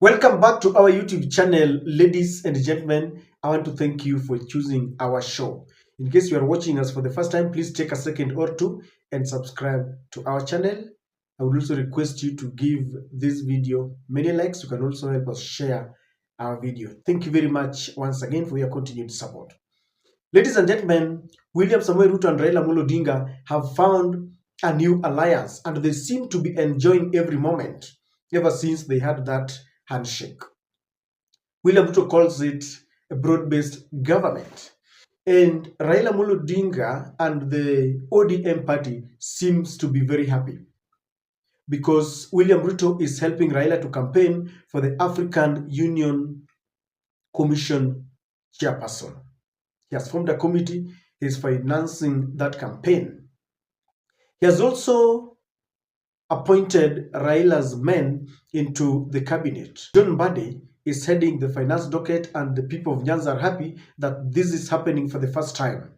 Welcome back to our YouTube channel, ladies and gentlemen. I want to thank you for choosing our show. In case you are watching us for the first time, please take a second or two and subscribe to our channel. I would also request you to give this video many likes. You can also help us share our video. Thank you very much once again for your continued support. Ladies and gentlemen, William Samoei Ruto and Raila Amolo Odinga have found a new alliance, and they seem to be enjoying every moment ever since they had that handshake. William Ruto calls it a broad-based government. And Raila Amolo Odinga and the ODM party seems to be very happy because William Ruto is helping Raila to campaign for the African Union Commission chairperson. He has formed a committee. He is financing that campaign. He has also appointed Raila's men into the cabinet. John Mbadi is heading the finance docket, and the people of Nyanza are happy that this is happening for the first time.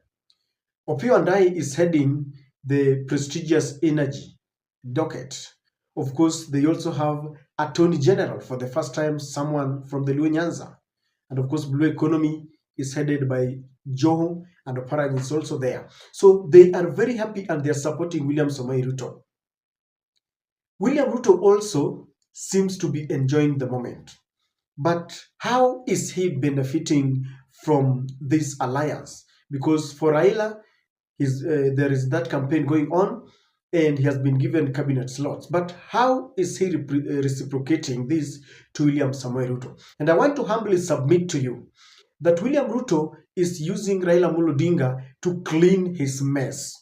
Opiyo Wandayi is heading the prestigious energy docket. Of course, they also have Attorney General for the first time, someone from the Luo Nyanza. And of course, Blue Economy is headed by Joho, and Oparanya is also there. So they are very happy and they are supporting William Samoei Ruto. William Ruto also seems to be enjoying the moment. But how is he benefiting from this alliance? Because for Raila, there is that campaign going on and he has been given cabinet slots. But how is he reciprocating this to William Samoei Ruto? And I want to humbly submit to you that William Ruto is using Raila Amolo Odinga to clean his mess.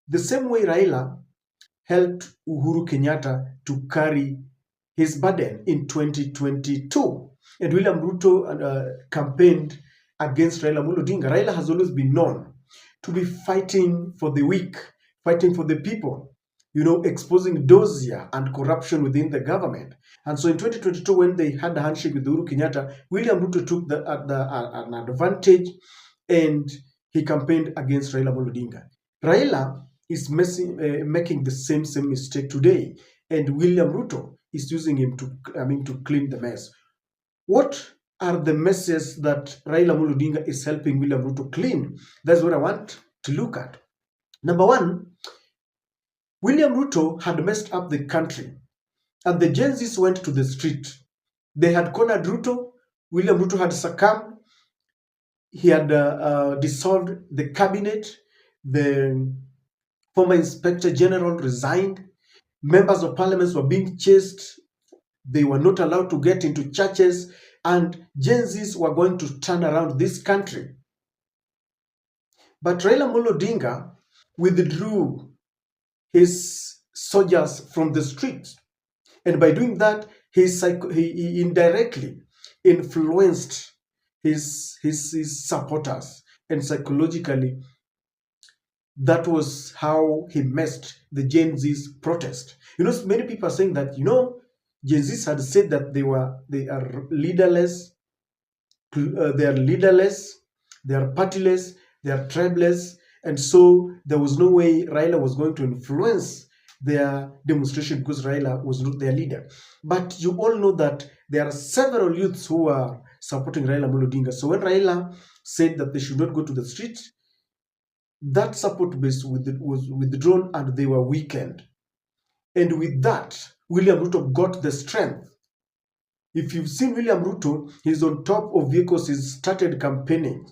The same way Raila helped Uhuru Kenyatta to carry his burden in 2022. And William Ruto campaigned against Raila Amolo Odinga. Raila has always been known to be fighting for the weak, fighting for the people, exposing dossier and corruption within the government. And so in 2022, when they had a handshake with Uhuru Kenyatta, William Ruto took an advantage and he campaigned against Raila Amolo Odinga. Raila is making the same mistake today, and William Ruto is using him to clean the mess. What are the messes that Raila Amolo Odinga is helping William Ruto clean? That's what I want to look at. Number one, William Ruto had messed up the country, and the Gen Zs went to the street. They had cornered Ruto. William Ruto had succumbed. He had dissolved the cabinet. The former Inspector General resigned. Members of Parliament were being chased. They were not allowed to get into churches. And Gen Zs were going to turn around this country. But Raila Amolo Odinga withdrew his soldiers from the streets. And by doing that, he indirectly influenced his supporters. And psychologically, that was how he messed the Gen Z's protest. Many people are saying that, Gen Zs had said that they are leaderless, they are partyless, they are tribeless, and so there was no way Raila was going to influence their demonstration because Raila was not their leader. But you all know that there are several youths who are supporting Raila Amolo Odinga. So when Raila said that they should not go to the street, that support base was withdrawn and they were weakened. And with that, William Ruto got the strength. If you've seen William Ruto, he's on top of vehicles. He's started campaigning.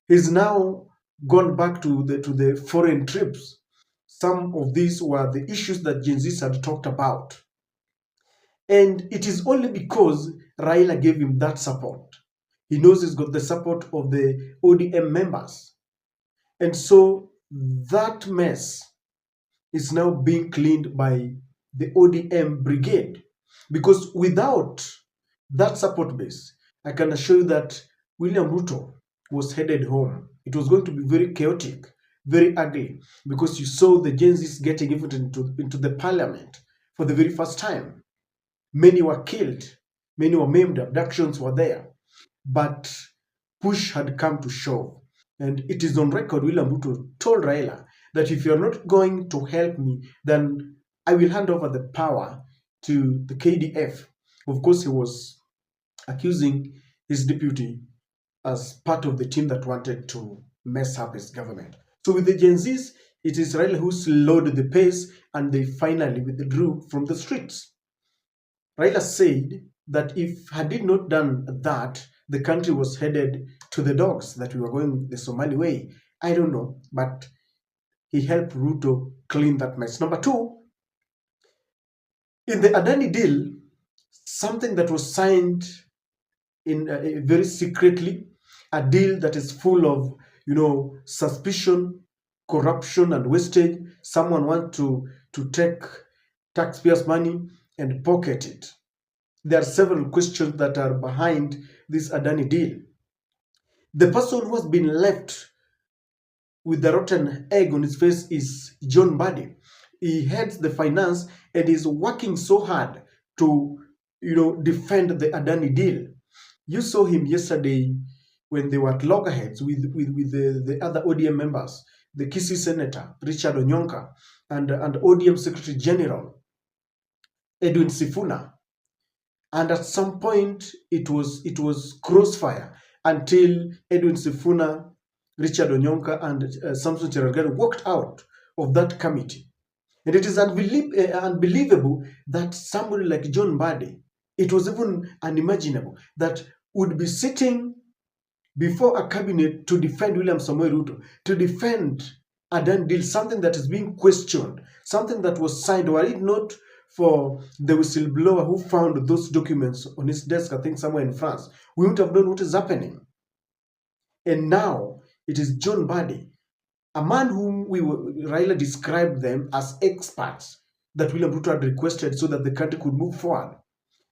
He's now gone back to the foreign trips. Some of these were the issues that Gen Zs had talked about. And it is only because Raila gave him that support. He knows he's got the support of the ODM members. And so that mess is now being cleaned by the ODM brigade. Because without that support base, I can assure you that William Ruto was headed home. It was going to be very chaotic, very ugly, because you saw the Gen Zs getting even into the parliament for the very first time. Many were killed, many were maimed, abductions were there. But push had come to shove. And it is on record, William Ruto told Raila that if you're not going to help me, then I will hand over the power to the KDF. Of course, he was accusing his deputy as part of the team that wanted to mess up his government. So with the Gen Zs, it is Raila who slowed the pace and they finally withdrew from the streets. Raila said that if had it not done that, the country was headed to the dogs, that we were going the Somali way. I don't know, but he helped Ruto clean that mess. Number two, in the Adani deal, something that was signed in very secretly, a deal that is full of suspicion, corruption, and wastage. Someone wants to take taxpayers' money and pocket it. There are several questions that are behind this Adani deal. The person who has been left with the rotten egg on his face is John Mbadi. He heads the finance and is working so hard to defend the Adani deal. You saw him yesterday when they were at loggerheads with the other ODM members, the Kisii Senator, Richard Onyonka, and ODM Secretary General, Edwin Sifuna. And at some point, it was crossfire until Edwin Sifuna, Richard Onyonka, and Samson Cherargei walked out of that committee. And it is unbelievable that somebody like John Mbadi, it was even unimaginable that would be sitting before a cabinet to defend William Samoei Ruto, to defend Adani Deal, something that is being questioned, something that was signed. Were it not for the whistleblower who found those documents on his desk, I think somewhere in France, we would have known what is happening. And now it is John Mbadi, a man whom Raila described them as experts that William Ruto had requested so that the country could move forward.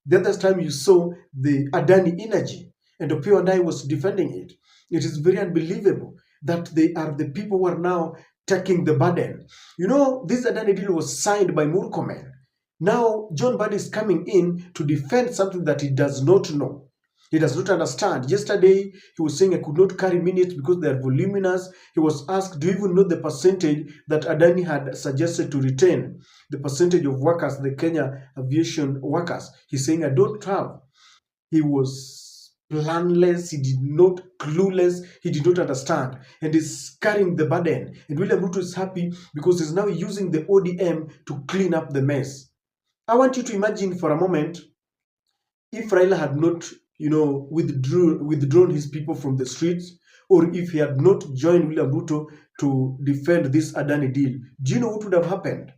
The other time you saw the Adani Energy, and Opio and I was defending it. It is very unbelievable that they are the people who are now taking the burden. This Adani deal was signed by Murkomen. Now John Mbadi is coming in to defend something that he does not know. He does not understand. Yesterday, he was saying I could not carry minutes because they are voluminous. He was asked, do you even know the percentage that Adani had suggested to retain? The percentage of workers, the Kenya aviation workers. He's saying, I don't have. He was planless. He did not, clueless. He did not understand. And is carrying the burden. And William Ruto is happy because he's now using the ODM to clean up the mess. I want you to imagine for a moment if Raila had not withdrawn his people from the streets, or if he had not joined William Ruto to defend this Adani deal, do you know what would have happened?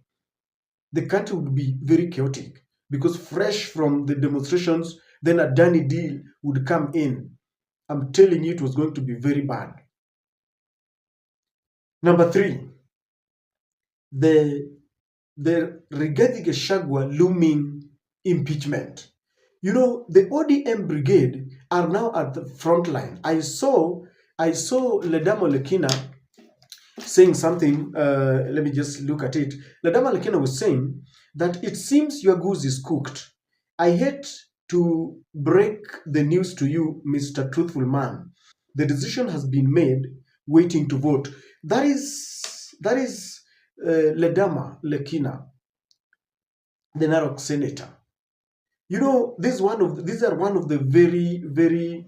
The country would be very chaotic because fresh from the demonstrations, then Adani deal would come in. I'm telling you, it was going to be very bad. Number three, the Rigathi Gachagua looming impeachment. The ODM brigade are now at the front line. I saw Ledamo Lekina saying something. Let me just look at it. Ledamo Lekina was saying that it seems your goose is cooked. I hate to break the news to you, Mr. Truthful Man. The decision has been made, waiting to vote. That is Ledama Lekina, the Narok senator. These are one of the very, very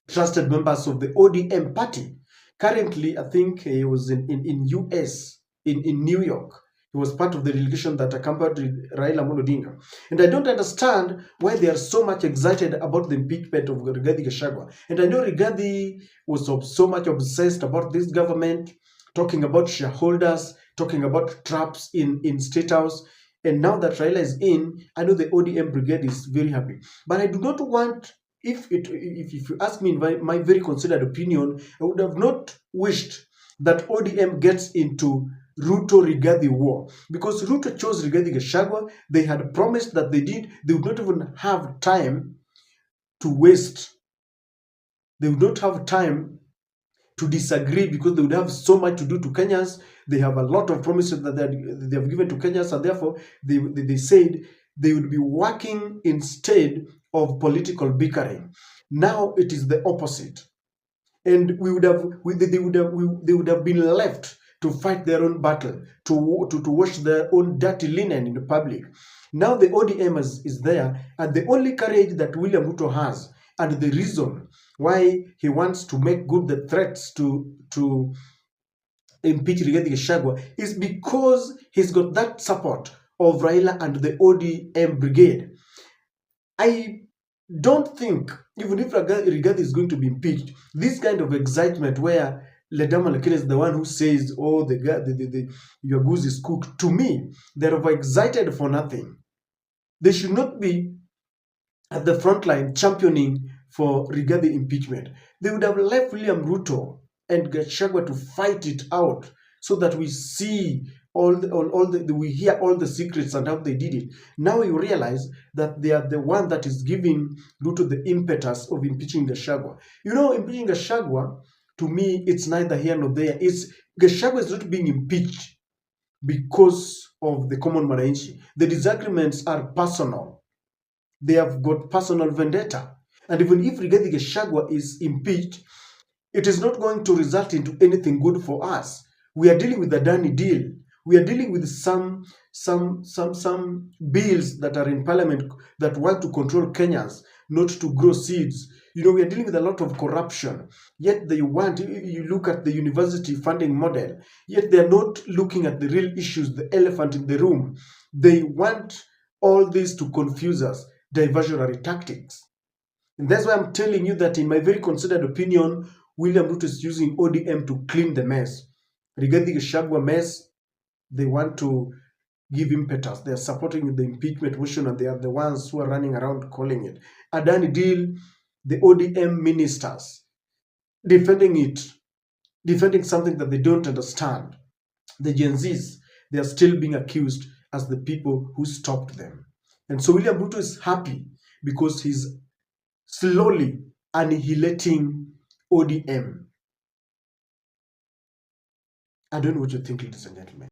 trusted members of the ODM party. Currently, I think he was in US, in New York. He was part of the delegation that accompanied Raila Amolo Odinga. And I don't understand why they are so much excited about the impeachment of Rigathi Gachagua. And I know Rigathi was so much obsessed about this government, talking about shareholders, talking about traps in State House. And now that Raila is in, I know the ODM brigade is very happy. But I do not want, if you ask me in my very considered opinion, I would have not wished that ODM gets into Ruto-Rigathi war. Because Ruto chose Rigathi Gachagua. They had promised that they would not even have time to waste. They would not have time to disagree because they would have so much to do to Kenyans. They have a lot of promises that they have given to Kenyans, and therefore they said they would be working instead of political bickering. Now it is the opposite, and they would have been left to fight their own battle, to wash their own dirty linen in the public. Now the ODM is there, and the only courage that William Ruto has, and the reason why he wants to make good the threats to impeach Rigathi Gachagua is because he's got that support of Raila and the ODM brigade. I don't think, even if Rigathi is going to be impeached, this kind of excitement where Ledama Lekele is the one who says, oh, your goose is cooked, to me, they're overexcited for nothing. They should not be at the front line championing for Rigathi impeachment. They would have left William Ruto and Gachagua to fight it out so that we see we hear all the secrets and how they did it. Now you realize that they are the one that is giving Ruto the impetus of impeaching Gachagua. You know, impeaching Gachagua, to me, it's neither here nor there. Gachagua is not being impeached because of the common Mwananchi. The disagreements are personal. They have got personal vendetta. And even if Rigathi Gachagua is impeached, it is not going to result into anything good for us. We are dealing with the Adani Deal. We are dealing with some bills that are in parliament that want to control Kenyans, not to grow seeds. You know, we are dealing with a lot of corruption. Yet they want, you look at the university funding model, yet they are not looking at the real issues, the elephant in the room. They want all this to confuse us, diversionary tactics. And that's why I'm telling you that in my very considered opinion, William Ruto is using ODM to clean the mess. Regarding the Gachagua mess, they want to give impetus. They are supporting the impeachment motion, and they are the ones who are running around calling it. Adani Deal, the ODM ministers defending it, defending something that they don't understand. The Gen Zs, they are still being accused as the people who stopped them. And so William Ruto is happy because he's slowly annihilating ODM. I don't know what you think, ladies and gentlemen.